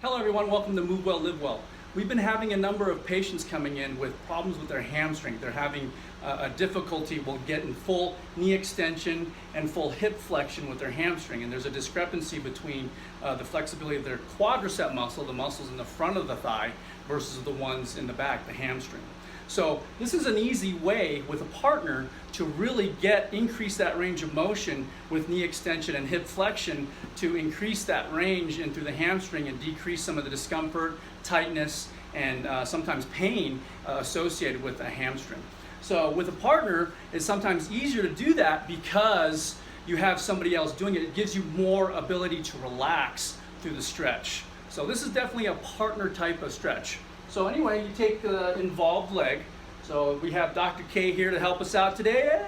Hello everyone, welcome to Move Well, Live Well. We've been having a number of patients coming in with problems with their hamstring. They're having a difficulty with getting full knee extension and full hip flexion with their hamstring. And there's a discrepancy between the flexibility of their quadricep muscle, the muscles in the front of the thigh, versus the ones in the back, the hamstring. So this is an easy way with a partner to really increase that range of motion with knee extension and hip flexion to increase that range in through the hamstring and decrease some of the discomfort, tightness, and sometimes pain associated with a hamstring. So with a partner, it's sometimes easier to do that because you have somebody else doing it. It gives you more ability to relax through the stretch. So this is definitely a partner type of stretch. So anyway, you take the involved leg. So we have Dr. K here to help us out today.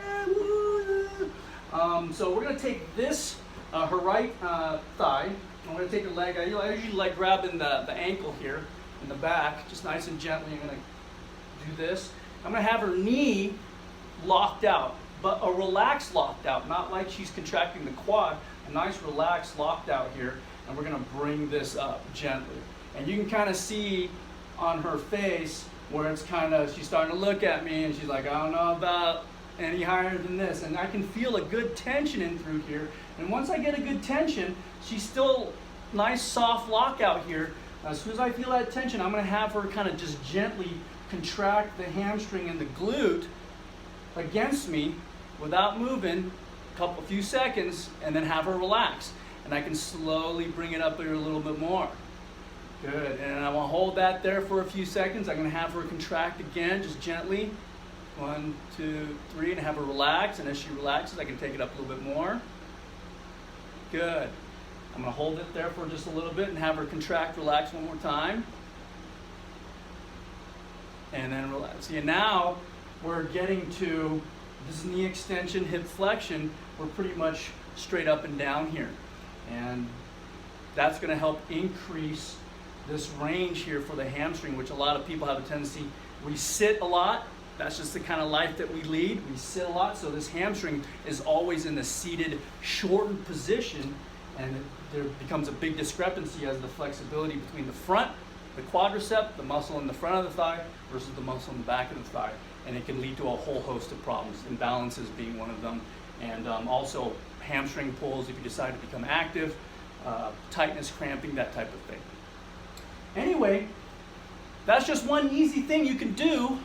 So we're going to take this, her right thigh. I'm going to take her leg. I usually like grabbing the ankle here in the back, just nice and gently. I'm going to do this. I'm going to have her knee locked out, but a relaxed locked out, not like she's contracting the quad. A nice relaxed locked out here, and we're going to bring this up gently. And you can kind of see on her face where it's kind of, she's starting to look at me and she's like, I don't know about any higher than this. And I can feel a good tension in through here. And once I get a good tension, she's still nice soft lockout here. As soon as I feel that tension, I'm going to have her kind of just gently contract the hamstring and the glute against me without moving a few seconds, and then have her relax. And I can slowly bring it up here a little bit more. Good, and I want to hold that there for a few seconds. I'm going to have her contract again, just gently. 1, 2, 3, and have her relax. And as she relaxes, I can take it up a little bit more. Good. I'm going to hold it there for just a little bit and have her contract, relax one more time. And then relax. See, and now we're getting to this knee extension, hip flexion. We're pretty much straight up and down here. And that's going to help increase this range here for the hamstring, which a lot of people have a tendency, we sit a lot. That's just the kind of life that we lead. We sit a lot, so this hamstring is always in the seated, shortened position, and there becomes a big discrepancy as the flexibility between the front, the quadricep, the muscle in the front of the thigh, versus the muscle in the back of the thigh. And it can lead to a whole host of problems, imbalances being one of them, and also hamstring pulls if you decide to become active, tightness, cramping, that type of thing. Anyway, that's just one easy thing you can do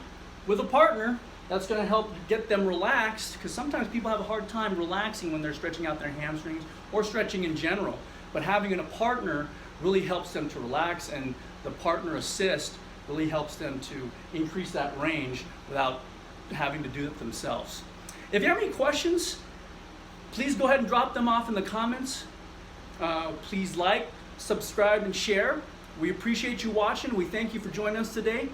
with a partner that's going to help get them relaxed, because sometimes people have a hard time relaxing when they're stretching out their hamstrings or stretching in general. But having a partner really helps them to relax, and the partner assist really helps them to increase that range without having to do it themselves. If you have any questions, please go ahead and drop them off in the comments. Please like, subscribe, and share. We appreciate you watching. We thank you for joining us today.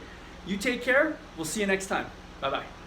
You take care. We'll see you next time. Bye-bye.